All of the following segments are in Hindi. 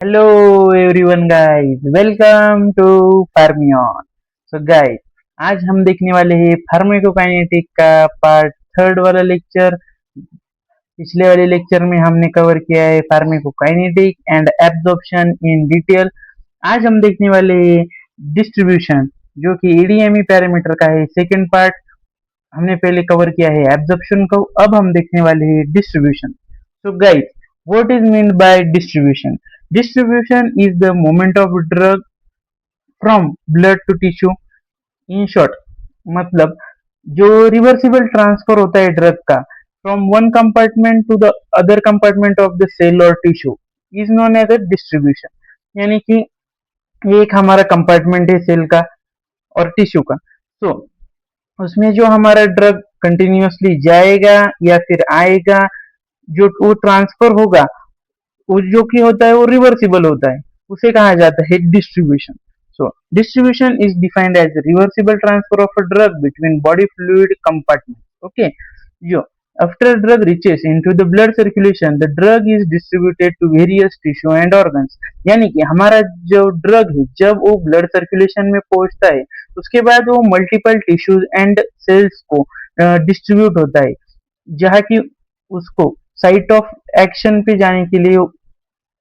Hello everyone guys, welcome to Fermion. So guys, आज हम देखने वाले हैं फार्माकोकाइनेटिक का पार्ट थर्ड वाला लेक्चर। पिछले वाले लेक्चर में हमने कवर किया है pharmacokinetic and absorption in detail. आज हम देखने वाले हैं डिस्ट्रीब्यूशन, जो कि ईडीएमई पैरामीटर का है सेकंड पार्ट। हमने पहले कवर किया है एब्जॉर्प्शन को, अब हम देखने वाले हैं distribution. So guys, what is mean by distribution? Distribution is the movement of drug from blood to tissue. In short, मतलब जो रिवर्सिबल ट्रांसफर होता है ड्रग का from one compartment to the other compartment of the cell और tissue is known as a distribution. यानी कि ये एक हमारा कंपार्टमेंट है सेल का और टिश्यू का। तो उसमें जो हमारा ड्रग कंटिन्यूअसली जाएगा या फिर आएगा, जो वो ट्रांसफर होगा, वो जो कि होता है वो रिवर्सिबल होता है, उसे कहा जाता है distribution. So distribution is defined as reversible transfer of a drug between body fluid compartment. Okay, जो after drug reaches into the blood circulation, the drug is distributed to various tissue and organs। यानी कि हमारा जो ड्रग है जब वो ब्लड सर्कुलेशन में पहुंचता है, उसके बाद वो मल्टीपल टिश्यूज एंड सेल्स को डिस्ट्रीब्यूट होता है, जहाँ की उसको साइट ऑफ एक्शन पे जाने के लिए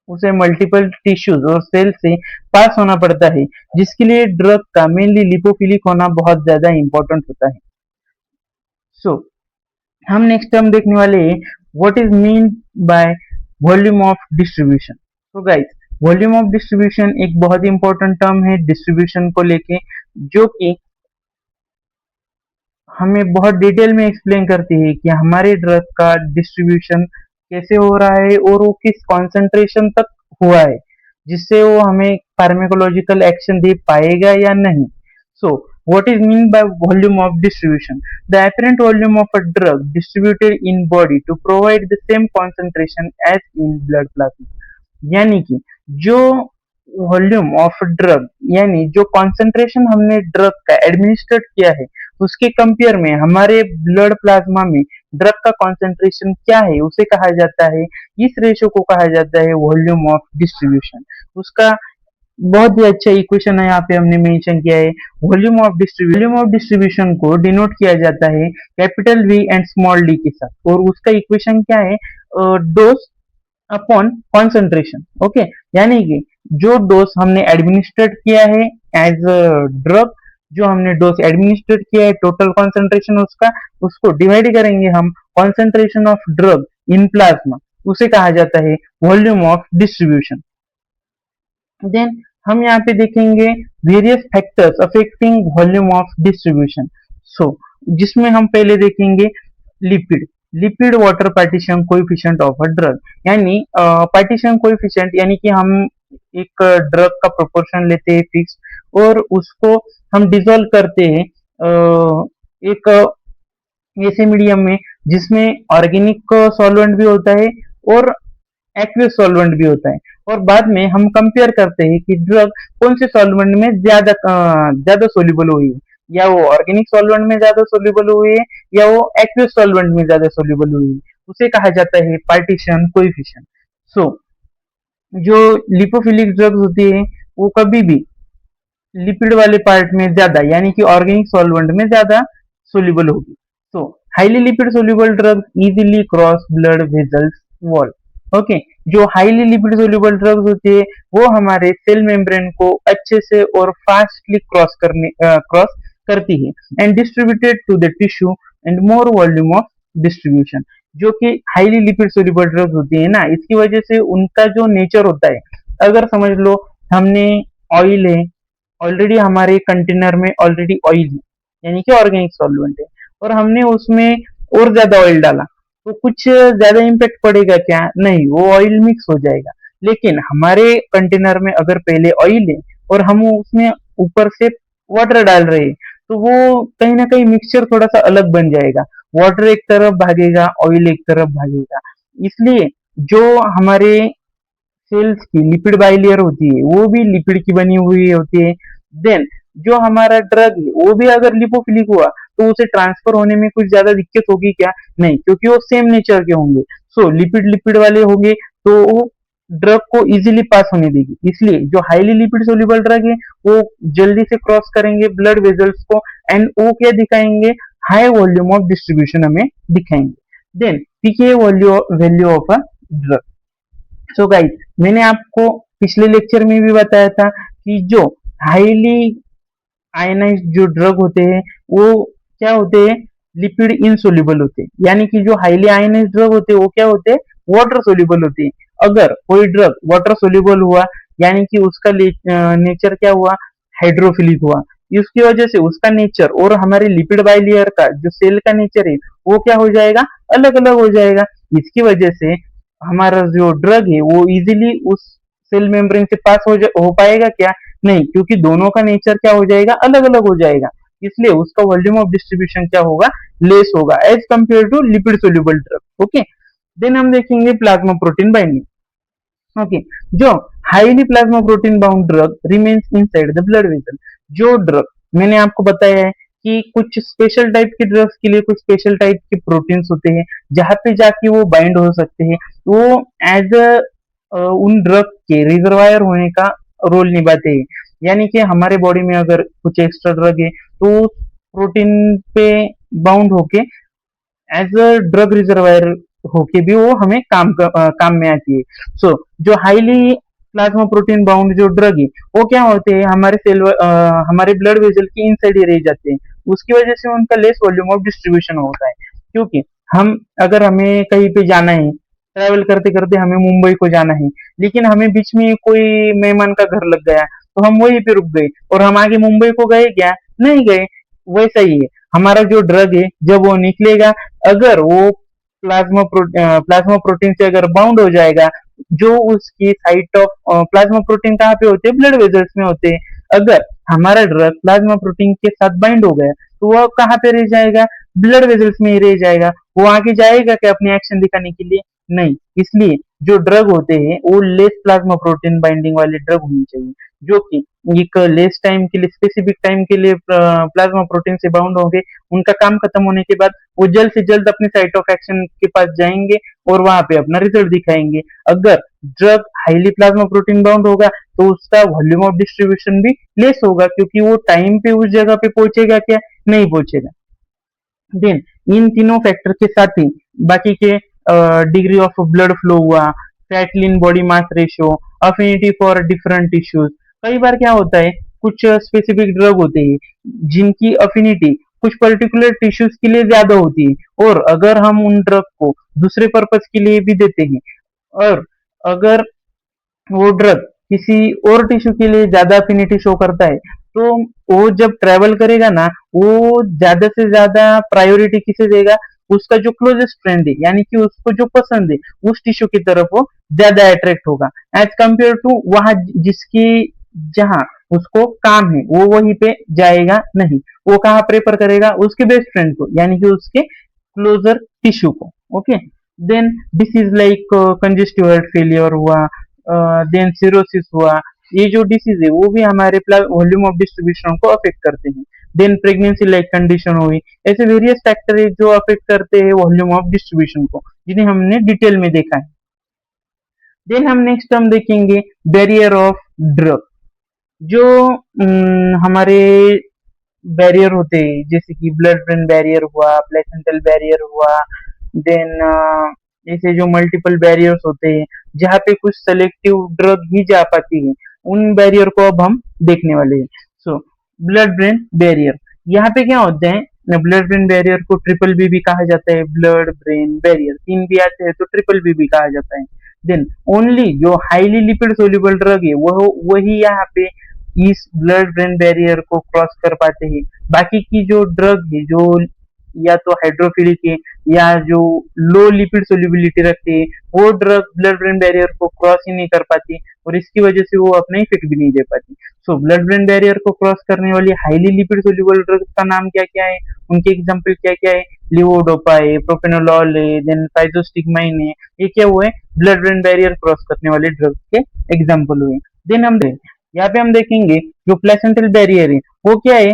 उसे मल्टीपल टिश्यूज और सेल से पास होना पड़ता है, जिसके लिए ड्रग का मेनली लिपोफिलिक होना बहुत ज्यादा इंपॉर्टेंट होता है। सो हम नेक्स्ट टर्म देखने वाले हैं what is mean by volume of distribution. तो गाइस, वॉल्यूम ऑफ डिस्ट्रीब्यूशन एक बहुत इंपॉर्टेंट टर्म है डिस्ट्रीब्यूशन को लेके, जो कि हमें बहुत डिटेल में एक्सप्लेन करती है कि हमारे ड्रग का डिस्ट्रीब्यूशन कैसे हो रहा है और वो किस कॉन्सेंट्रेशन तक हुआ है, जिससे वो हमें फार्माकोलॉजिकल एक्शन दे पाएगा या नहीं। सो what is mean by volume of distribution? The apparent volume of a drug distributed in body to provide the same concentration as in blood plasma। यानी कि जो वॉल्यूम ऑफ ड्रग, यानी जो कॉन्सेंट्रेशन हमने ड्रग का एडमिनिस्ट्रेट किया है, उसके कंपेयर में हमारे ब्लड प्लाज्मा में ड्रग का कॉन्सेंट्रेशन क्या है, उसे कहा जाता है, इस रेशो को कहा जाता है वॉल्यूम ऑफ डिस्ट्रीब्यूशन। उसका बहुत ही अच्छा इक्वेशन है यहाँ पे हमने मेंशन किया है। वॉल्यूम ऑफ डिस्ट्रीब्यूशन को डिनोट किया जाता है capital V and small D के साथ, और उसका इक्वेशन क्या है? Dose upon concentration. ओके, यानी कि जो डोज हमने एडमिनिस्ट्रेट किया है एज ड्रग, जो हमने डोज एडमिनिस्ट्रेट किया है टोटल कॉन्सेंट्रेशन उसका, उसको डिवाइड करेंगे हम concentration of drug in plasma, उसे कहा जाता है वॉल्यूम ऑफ डिस्ट्रीब्यूशन। देन हम यहाँ पे देखेंगे various factors affecting volume of distribution. So जिसमें हम पहले देखेंगे lipid. Lipid water partition coefficient of a drug, यानी पार्टीशन कोएफिशिएंट, यानी कि हम एक ड्रग का प्रोपोर्शन लेते हैं फिक्स, और उसको हम डिसॉल्व करते हैं एक ऐसे मीडियम में जिसमें ऑर्गेनिक सॉल्वेंट भी होता है और एक्वियस सॉल्वेंट भी होता है, और बाद में हम कंपेयर करते हैं कि ड्रग कौन से सॉल्वेंट में ज्यादा सोल्यूबल हुई है, या वो ऑर्गेनिक सॉल्वेंट में ज्यादा सोल्यूबल हुई है या वो एक्वियस सॉल्वेंट में ज्यादा सोल्यूबल हुई है, उसे कहा जाता है पार्टीशन कोएफिशिएंट। सो जो लिपोफिलिक ड्रग्स होती है वो कभी भी लिपिड वाले पार्ट में ज्यादा, यानी कि ऑर्गेनिक सॉल्वेंट में ज्यादा सोल्यूबल होगी। सो highly lipid soluble drug easily cross blood vessels wall. Okay, जो हाईली लिपिड सोल्यूबल ड्रग्स होती है वो हमारे सेल मेम्ब्रेन को अच्छे से और फास्टली क्रॉस करती है and distributed to the tissue and more volume of distribution. जो कि हाईली लिपिड सोल्यूबल ड्रग्स होती है ना, इसकी वजह से उनका जो नेचर होता है, अगर समझ लो हमने ऑयल है, ऑलरेडी हमारे कंटेनर में ऑलरेडी ऑयल है, यानी कि ऑर्गेनिक सॉल्वेंट है, और हमने उसमें और ज्यादा ऑयल डाला, तो कुछ ज्यादा इम्पैक्ट पड़ेगा क्या? नहीं, वो ऑयल मिक्स हो जाएगा। लेकिन हमारे कंटेनर में अगर पहले ऑयल है और हम उसमें ऊपर से वाटर डाल रहे हैं, तो वो कहीं ना कहीं मिक्सचर थोड़ा सा अलग बन जाएगा। वाटर एक तरफ भागेगा, ऑयल एक तरफ भागेगा। इसलिए जो हमारे सेल्स की लिपिड बाइलेयर होती है वो भी लिपिड की बनी हुई होती है। देन जो हमारा ड्रग है वो भी अगर लिपोफिलिक हुआ तो उसे ट्रांसफर होने में कुछ ज्यादा दिक्कत होगी क्या? नहीं, क्योंकि वो सेम नेचर के होंगे। सो लिपिड लिपिड वाले होंगे तो ड्रग को इजीली पास होने देगी। इसलिए जो हाईली लिपिड सोल्यूबल ड्रग है वो जल्दी से क्रॉस करेंगे ब्लड वेजल्स को, एंड वो क्या दिखाएंगे, हाई वॉल्यूम ऑफ डिस्ट्रीब्यूशन हमें दिखाएंगे। Then PK value value of a drug. So guys, मैंने आपको पिछले लेक्चर में भी बताया था कि जो हाईली आयनाइज्ड जो ड्रग होते हैं वो क्या होते हैं, लिपिड इनसोल्यूबल होते हैं। यानी कि जो हाईली आयनाइज्ड ड्रग होते हैं वो क्या होते हैं, वाटर सोल्यूबल होते हैं। अगर कोई ड्रग वाटर सोल्यूबल हुआ यानी कि उसका नेचर क्या हुआ, हाइड्रोफिलिक हुआ। इसकी वजह से उसका नेचर और हमारे लिपिड बाइलेयर का जो सेल का नेचर है वो क्या हो जाएगा, अलग अलग हो जाएगा। इसकी वजह से हमारा जो ड्रग है वो इजीली उस सेल मेम्ब्रेन से पास हो पाएगा क्या, नहीं, क्योंकि दोनों का नेचर क्या हो जाएगा, अलग अलग हो जाएगा। इसलिए उसका वॉल्यूम ऑफ डिस्ट्रीब्यूशन क्या होगा, लेस होगा as compare to lipid soluble drug. Okay, then हम देखेंगे प्लाज्मा प्रोटीन बाइंडिंग। ओके, जो highly plasma protein bound drug remains inside the blood vessel. जो ड्रग मैंने आपको बताया है कि कुछ स्पेशल टाइप के ड्रग्स के लिए कुछ स्पेशल टाइप के प्रोटीन्स होते हैं जहां पे जाके वो बाइंड हो सकते हैं, वो एज उन ड्रग के रिजर्वायर होने का रोल निभाते हैं। यानी कि हमारे बॉडी में अगर कुछ एक्स्ट्रा ड्रग है तो प्रोटीन पे बाउंड होके एज अ ड्रग रिजर्वायर होके भी वो हमें काम में आती है। सो जो हाईली प्लाज्मा प्रोटीन बाउंड जो ड्रग है वो क्या होते हैं, हमारे ब्लड वेसल के इनसाइड ही रह जाते हैं। उसकी वजह से उनका लेस वॉल्यूम ऑफ डिस्ट्रीब्यूशन होता है। क्योंकि हम अगर हमें कहीं पे जाना है, ट्रैवल करते करते हमें मुंबई को जाना है, लेकिन हमें बीच में कोई मेहमान का घर लग गया तो हम वहीं पे रुक गए और हम आगे मुंबई को गए क्या, नहीं गए। वैसा ही है हमारा जो ड्रग है, जब वो निकलेगा अगर वो प्लाज्मा प्रोटीन से अगर बाउंड हो जाएगा, जो उसकी साइट ऑफ प्लाज्मा प्रोटीन कहाँ पे होते हैं, ब्लड वेजल्स में होते हैं। अगर हमारा ड्रग प्लाज्मा प्रोटीन के साथ बाइंड हो गया तो वह कहाँ पे रह जाएगा, ब्लड वेजल्स में ही रह जाएगा। वो आगे जाएगा क्या अपनी एक्शन दिखाने के लिए, नहीं। इसलिए जो ड्रग होते हैं वो लेस प्लाज्मा प्रोटीन बाइंडिंग वाले ड्रग होनी चाहिए, जो कि एक लेस टाइम के लिए, स्पेसिफिक टाइम के लिए प्लाज्मा प्रोटीन से बाउंड होंगे। उनका काम खत्म होने के बाद वो जल्द से जल्द अपने साइट ऑफ एक्शन के पास जाएंगे और वहां पे अपना रिजल्ट दिखाएंगे। अगर drug highly plasma protein bound होगा तो उसका वॉल्यूम ऑफ डिस्ट्रीब्यूशन भी लेस होगा, क्योंकि वो टाइम पे उस जगह पे पहुंचेगा क्या, नहीं पहुंचेगा। देन इन तीनों फैक्टर के साथ ही बाकी के डिग्री ऑफ ब्लड फ्लो हुआ, fat lean body mass ratio, affinity for different tissues. कई बार क्या होता है, कुछ स्पेसिफिक ड्रग होते हैं जिनकी अफिनिटी कुछ पर्टिकुलर टिश्यूज के लिए ज्यादा होती है, और अगर हम उन ड्रग को दूसरे पर्पज के लिए भी देते हैं, और अगर वो ड्रग किसी और टिश्यू के लिए ज्यादा अफिनिटी शो करता है, तो वो जब ट्रेवल करेगा ना, वो ज्यादा से ज्यादा प्रायोरिटी किसे देगा, उसका जो क्लोजेस्ट फ्रेंड है, यानी कि उसको जो पसंद है उस टिश्यू की तरफ वो ज्यादा अट्रैक्ट होगा एज कंपेयर टू वहां जिसकी जहां उसको काम है वो वहीं पे जाएगा नहीं। वो कहाँ प्रेफर करेगा, उसके बेस्ट फ्रेंड को, यानी कि उसके क्लोजर टिश्यू को। Okay, then disease like congestive heart failure हुआ, देन सिरोसिस हुआ। ये जो डिसीज है वो भी हमारे वॉल्यूम ऑफ डिस्ट्रीब्यूशन को अफेक्ट करते हैं। देन प्रेगनेंसी लाइक कंडीशन हुई। ऐसे वेरियस फैक्टर है जो अफेक्ट करते हैं वॉल्यूम ऑफ डिस्ट्रीब्यूशन को, जिन्हें हमने डिटेल में देखा है। देन हम नेक्स्ट हम देखेंगे बैरियर ऑफ ड्रग। जो हमारे बैरियर होते हैं जैसे कि ब्लड ब्रेन बैरियर हुआ, प्लेसेंटल बैरियर हुआ, देन ऐसे जो मल्टीपल बैरियर्स होते हैं जहाँ पे कुछ सेलेक्टिव ड्रग ही जा पाती है, उन बैरियर को अब हम देखने वाले हैं। सो ब्लड ब्रेन बैरियर, यहाँ पे क्या होता है, ब्लड ब्रेन बैरियर को ट्रिपल बी भी कहा जाता है। ब्लड ब्रेन बैरियर तीन भी आते हैं तो ट्रिपल बी भी कहा जाता है। देन ओनली जो हाईली लिपिड सोल्यूबल ड्रग है वह वही यहाँ पे इस ब्लड ब्रेन बैरियर को क्रॉस कर पाते हैं। बाकी की जो ड्रग है जो या तो हाइड्रोफिलिक है या जो लो लिपिड सोल्यूबिलिटी रखते हैं, वो ड्रग ब्लड ब्रेन बैरियर को क्रॉस ही नहीं कर पाती और इसकी वजह से वो अपना इफेक्ट भी नहीं दे पाती। सो ब्लड ब्रेन बैरियर को क्रॉस करने वाली हाईली लिपिड सोल्यूबल ड्रग का नाम क्या क्या है, उनके एग्जाम्पल क्या क्या है, लिवोडोपा है, प्रोपेनोलॉल है, देन फाइजोस्टिग्माइन है। ये क्या हुए, ब्लड ब्रेन बैरियर क्रॉस करने वाले ड्रग के एग्जाम्पल हुए। देन हम यहाँ पे हम देखेंगे जो प्लेसेंटल बैरियर है वो क्या है,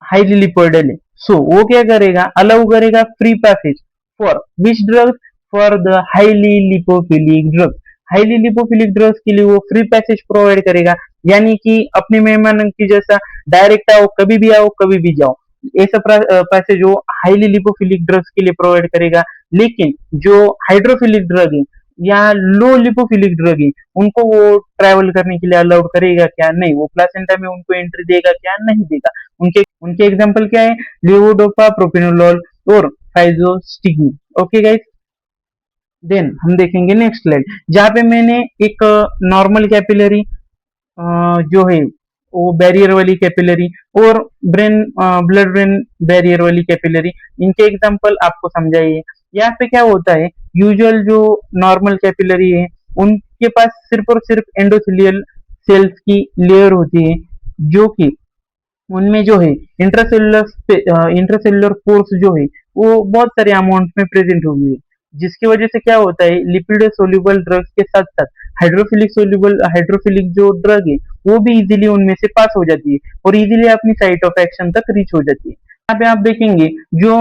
हाईली लिपोइडल है। सो वो क्या करेगा, अलाउ करेगा free passage for which drug, for the highly lipophilic drug. Highly lipophilic drugs के लिए वो फ्री पैसेज प्रोवाइड करेगा, यानी कि अपने मेहमान की जैसा डायरेक्ट आओ कभी भी जाओ, ऐसा पैसेज वो हाईली लिपोफिलिक ड्रग्स के लिए प्रोवाइड करेगा। लेकिन जो हाइड्रोफिलिक ड्रग है या लो लिपोफिलिक ड्रग है, उनको वो ट्रैवल करने के लिए अलाउड करेगा क्या? नहीं, वो प्लासेंटा में उनको एंट्री देगा क्या? नहीं देगा। उनके उनके एग्जांपल क्या है? लिवोडोपा, प्रोपिनोलॉल और फाइजोस्टिग्मी। ओके गाइस, देन हम देखेंगे नेक्स्ट स्लाइड, जहाँ पे मैंने एक नॉर्मल कैपिलरी जो है वो बैरियर वाली कैपिलरी और ब्रेन ब्लड ब्रेन बैरियर वाली कैपिलरी, इनके एग्जांपल आपको समझाइए। यहाँ पे क्या होता है, यूजुअल जो नॉर्मल कैपिलरी है उनके पास सिर्फ और सिर्फ एंडोथेलियल सेल्स की लेयर होती है, जो कि उनमें जो है इंट्रासेल्युलर पोर्स जो है वो बहुत सारे अमाउंट में प्रेजेंट होगी, जिसकी वजह से क्या होता है, लिपिड सोल्यूबल ड्रग्स के साथ साथ हाइड्रोफिलिक जो ड्रग है वो भी इजीली उनमें से पास हो जाती है और इजीली अपनी साइट ऑफ एक्शन तक रीच हो जाती है। यहाँ पे आप देखेंगे जो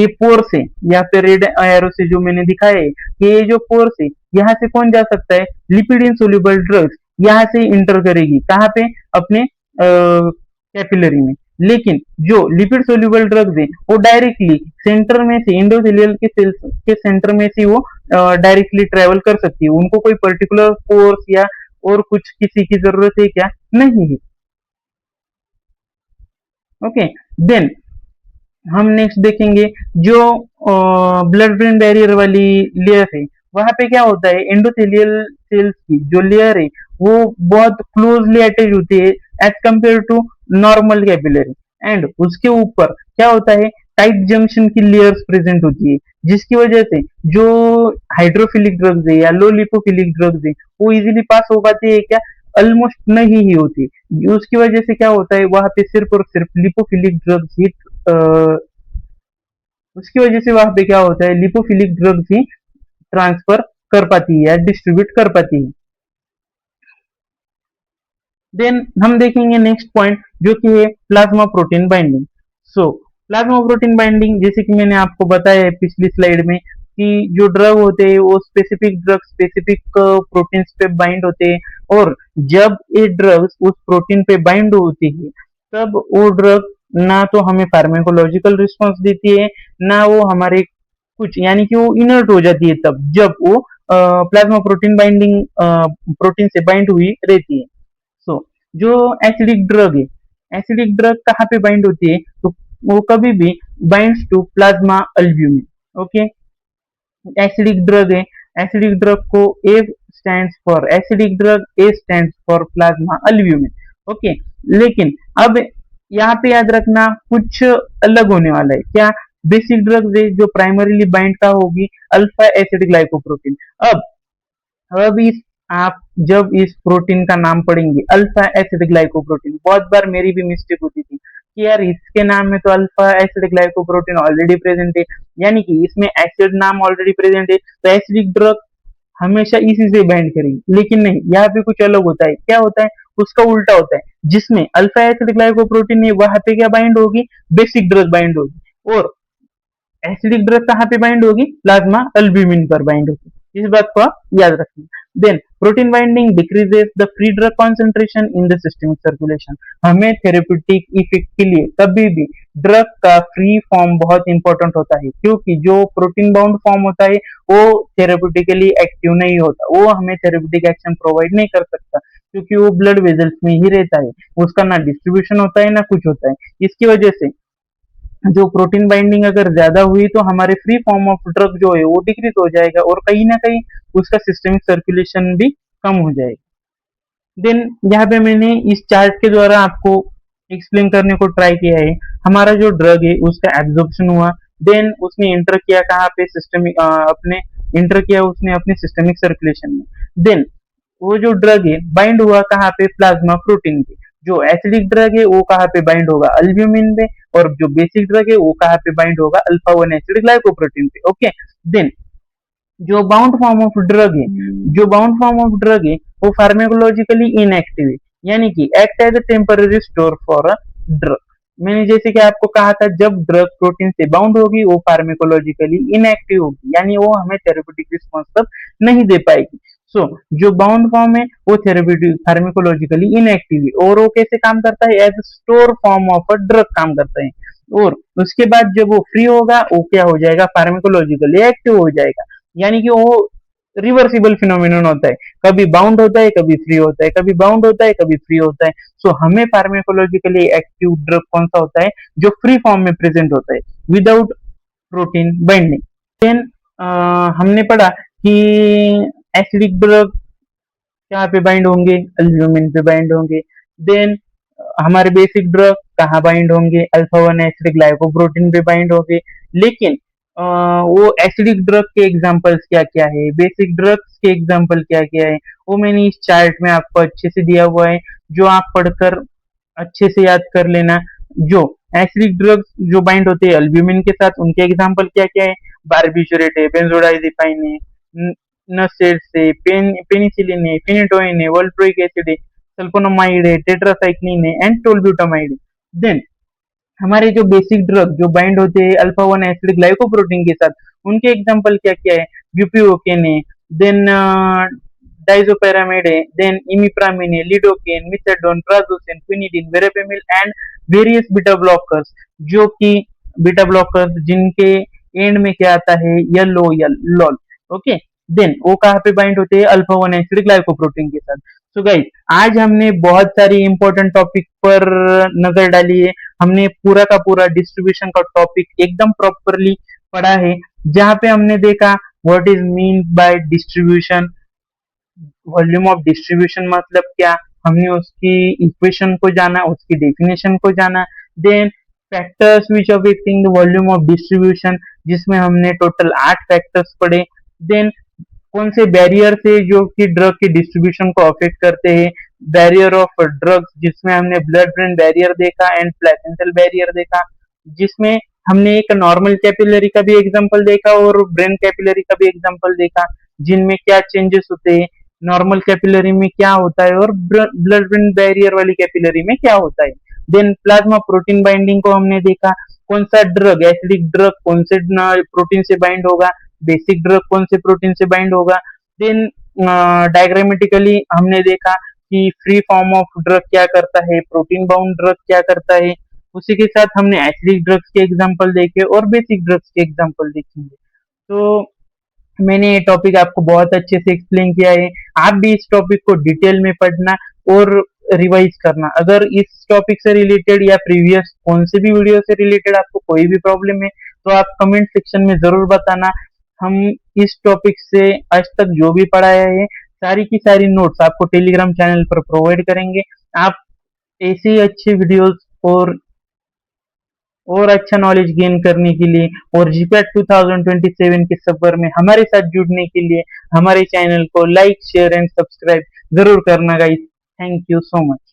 ये पोर्स है, या फिर रेड एरो से जो मैंने दिखाया है कि ये जो पोर्स है, यहाँ से कौन जा सकता है, लिपिड इनसोल्यूबल ड्रग्स यहाँ से इंटर करेगी, कहाँ पे, अपने कैपिलरी में। लेकिन जो लिपिड सोल्यूबल ड्रग्स है वो डायरेक्टली सेंटर में से, इंडोथेलियल के सेल्स के सेंटर में से वो डायरेक्टली ट्रेवल कर सकती है, उनको कोई पर्टिकुलर फोर्स या और कुछ किसी की जरूरत है क्या? नहीं है। ओके, देन हम नेक्स्ट देखेंगे जो ब्लड ब्रेन बैरियर वाली लेयर है, वहां पे क्या होता है, एंडोथेलियल सेल्स की जो लेयर है वो बहुत क्लोजली अटैच होती है as compare to normal capillary, and उसके ऊपर क्या होता है, टाइट जंक्शन की लेयर्स प्रेजेंट होती है, जिसकी वजह से जो हाइड्रोफिलिक ड्रग्स है या लो लिपोफिलिक ड्रग्स है वो इजीली पास हो पाती है क्या? ऑलमोस्ट नहीं ही होती। उसकी वजह से क्या होता है, वहां पे सिर्फ और सिर्फ लिपोफिलिक ड्रग्स ही उसकी वजह से वहां पे क्या होता है, लिपोफिलिक ड्रग्स ही ट्रांसफर कर पाती है या डिस्ट्रीब्यूट कर पाती है। देन हम देखेंगे नेक्स्ट पॉइंट जो कि है प्लाज्मा प्रोटीन बाइंडिंग। सो प्लाज्मा प्रोटीन बाइंडिंग, जैसे कि मैंने आपको बताया है पिछली स्लाइड में कि जो ड्रग होते हैं वो स्पेसिफिक ड्रग स्पेसिफिक प्रोटीन्स पे बाइंड होते हैं, और जब ये ड्रग्स उस प्रोटीन पे बाइंड होती है तब वो ड्रग ना तो हमें फार्माकोलॉजिकल रिस्पॉन्स देती है, ना वो हमारे कुछ, यानी कि वो इनर्ट हो जाती है तब जब वो प्लाज्मा प्रोटीन बाइंडिंग प्रोटीन से बाइंड हुई रहती है। सो जो एसिडिक ड्रग है, एसिडिक ड्रग कहाँ पे बाइंड होती है, तो वो कभी भी binds to plasma albumin. Okay, acidic drug है, एसिडिक ड्रग को A stands for acidic drug, A stands for plasma albumin. Okay, लेकिन अब यहाँ पे याद रखना कुछ अलग होने वाला है, क्या? बेसिक ड्रग्स है जो प्राइमरीली बाइंड का होगी अल्फा एसिड ग्लाइकोप्रोटीन। अब अब इस आप जब इस प्रोटीन का नाम पढ़ेंगे अल्फा एसिड ग्लाइकोप्रोटीन, बहुत बार मेरी भी मिस्टेक होती थी कि यार इसके नाम में तो alpha acid glycoprotein already present है, यानी कि इसमें एसिड नाम ऑलरेडी प्रेजेंट है, तो एसिडिक ड्रग हमेशा इसी से बाइंड करेंगे। लेकिन नहीं, यहाँ पे कुछ अलग होता है। क्या होता है? उसका उल्टा होता है, जिसमें अल्फा एसिड ग्लाइकोप्रोटीन है वहां पे क्या बाइंड होगी, बेसिक ड्रग बाइंड होगी, और एसिडिक ड्रग कहाँ पे बाइंड होगी, प्लाज्मा अल्ब्यूमिन पर बाइंड होगी। इस बात को आप याद रखिए। Then protein binding decreases the free drug concentration in the systemic circulation. हमें थेरेप्यूटिक इफेक्ट के लिए कभी भी ड्रग का फ्री फॉर्म बहुत इंपॉर्टेंट होता है, क्योंकि जो प्रोटीन बाउंड फॉर्म होता है वो थेरेप्यूटिकली एक्टिव नहीं होता, वो हमें थेरेप्यूटिक एक्शन प्रोवाइड नहीं कर सकता, क्योंकि वो ब्लड वेजल्स में ही रहता है, उसका ना डिस्ट्रीब्यूशन होता है ना कुछ होता है। इसकी वजह से जो प्रोटीन बाइंडिंग अगर ज्यादा हुई तो हमारे फ्री फॉर्म ऑफ ड्रग जो है वो डिक्रीज हो जाएगा, और कहीं ना कहीं उसका सिस्टमिक सर्कुलेशन भी कम हो जाएगा। देन यहाँ पे मैंने इस चार्ट के द्वारा आपको एक्सप्लेन करने को ट्राई किया है, हमारा जो ड्रग है उसका एब्जॉर्प्शन हुआ, देन उसने इंटर किया कहाँ पे, सिस्टमिक अपने इंटर किया उसने अपने सिस्टमिक सर्कुलेशन में, देन वो जो ड्रग है बाइंड हुआ कहाँ पे, प्लाज्मा प्रोटीन पे। जो एसिडिक ड्रग है वो कहाँ पे बाइंड होगा, अल्ब्यूमिन पे, और जो बेसिक ड्रग है वो कहाँ पे बाइंड होगा, अल्फा 1 एसिड ग्लाइकोप्रोटीन पे। ओके, देन जो बाउंड फॉर्म ऑफ ड्रग है, जो बाउंड फॉर्म ऑफ ड्रग है वो फार्माकोलॉजिकली इनएक्टिव है, यानी कि act as a temporary store for a drug. मैंने जैसे कि आपको कहा था, जब ड्रग प्रोटीन से बाउंड होगी वो फार्मेकोलॉजिकली इनएक्टिव होगी, यानी वो हमें थेरेप्यूटिक रिस्पॉन्स तक नहीं दे पाएगी। सो जो बाउंड फॉर्म है वो थेरेप्यूटिक फार्मेकोलॉजिकली इनएक्टिव है, और वो कैसे काम करता है, as store form of a drug काम करता है। और उसके बाद जब वो फ्री होगा वो क्या हो जाएगा, फार्मेकोलॉजिकली एक्टिव हो जाएगा, यानी कि वो रिवर्सिबल फिनोमिनन होता है, कभी बाउंड होता है कभी फ्री होता है, कभी बाउंड होता है कभी फ्री होता है। सो हमें फार्मेकोलॉजिकली एक्टिव ड्रग कौन सा होता है, जो फ्री फॉर्म में प्रेजेंट होता है विदाउट प्रोटीन बाइंडिंग। देन हमने पढ़ा कि एसिडिक ड्रग कहाँ पे बाइंड होंगे, अल्ब्यूमिन पे बाइंड होंगे। देन हमारे बेसिक ड्रग कहाँ बाइंड होंगे, अल्फा 1 एसिडिक ग्लाइकोप्रोटीन पे बाइंड होंगे। लेकिन वो एसिडिक ड्रग के एग्जांपल्स क्या क्या है, बेसिक ड्रग्स के एग्जांपल क्या क्या है, वो मैंने इस चार्ट में आपको अच्छे से दिया हुआ है, जो आप पढ़कर अच्छे से याद कर लेना। जो एसिडिक ड्रग्स जो बाइंड होते हैं अल्ब्यूमिन के साथ, उनके एग्जांपल क्या क्या है, बारबिटूरेट है, बेंजोडाइजिपाइन है, नसेट्स है, पेनिसिलिन है, फिनिटोइन है, वोल्प्रोइक एसिड है, सल्फोनामाइड है, टेट्रासाइक्लिन है एंड टोल्ब्यूटामाइड है। देन हमारे जो बेसिक ड्रग जो बाइंड होते हैं अल्फा 1 एसिड ग्लाइकोप्रोटीन के साथ, उनके एग्जांपल क्या क्या है, ब्यूपिओकेन है, देन डाइजोपेरामाइड है, देन इमिप्रामिन है, lidocaine, methadone, prazosin, quinidine, verapamil and various beta blockers, जो कि बीटा ब्लॉकर्स जिनके एंड में क्या आता है, येलो या लॉल। ओके, देन वो कहाँ पे बाइंड होते हैं, अल्फा 1 एसिड ग्लाइकोप्रोटीन के साथ। सो गाइस, आज हमने बहुत सारी इंपॉर्टेंट टॉपिक पर नजर डाली है। हमने पूरा का पूरा डिस्ट्रीब्यूशन का टॉपिक एकदम प्रॉपरली पढ़ा है, जहाँ पे हमने देखा what is mean by distribution, volume of distribution मतलब क्या, हमने उसकी इक्वेशन को जाना, उसकी डेफिनेशन को जाना। Then factors which affecting the volume of distribution, जिसमें हमने टोटल 8 फैक्टर्स पढ़े। देन कौन से बैरियर से जो कि ड्रग की डिस्ट्रीब्यूशन को अफेक्ट करते हैं, बैरियर ऑफ ड्रग्स, जिसमें हमने ब्लड ब्रेन बैरियर देखा एंड प्लेसेंटल बैरियर देखा, जिसमें हमने एक नॉर्मल कैपिलरी का भी एग्जांपल देखा और ब्रेन कैपिलरी का भी एग्जांपल देखा, जिनमें क्या चेंजेस होते हैं, नॉर्मल कैपिलरी में क्या होता है और ब्लड ब्रेन बैरियर वाली कैपिलरी में क्या होता है। देन प्लाज्मा प्रोटीन बाइंडिंग को हमने देखा, कौन सा ड्रग, एसिडिक ड्रग कौन से प्रोटीन से बाइंड होगा, बेसिक ड्रग कौन से प्रोटीन से बाइंड होगा। देन डायग्रामेटिकली हमने देखा कि फ्री फॉर्म ऑफ ड्रग क्या करता है, प्रोटीन बाउंड ड्रग क्या करता है। उसी के साथ हमने एसिडिक ड्रग्स के एग्जांपल देखे और बेसिक ड्रग्स के एग्जांपल देखेंगे। तो मैंने ये टॉपिक आपको बहुत अच्छे से एक्सप्लेन किया है। आप भी इस टॉपिक को डिटेल में पढ़ना और रिवाइज करना। अगर इस टॉपिक से रिलेटेड या प्रीवियस कौन से भी वीडियो से रिलेटेड आपको कोई भी प्रॉब्लम है, तो आप कमेंट सेक्शन में जरूर बताना। हम इस टॉपिक से आज तक जो भी पढ़ाया है, सारी की सारी नोट्स आपको टेलीग्राम चैनल पर प्रोवाइड करेंगे। आप ऐसे ही अच्छे वीडियोस और अच्छा नॉलेज गेन करने के लिए और जीपैट 2027 के सफर में हमारे साथ जुड़ने के लिए हमारे चैनल को लाइक शेयर एंड सब्सक्राइब जरूर करना guys. Thank you so much.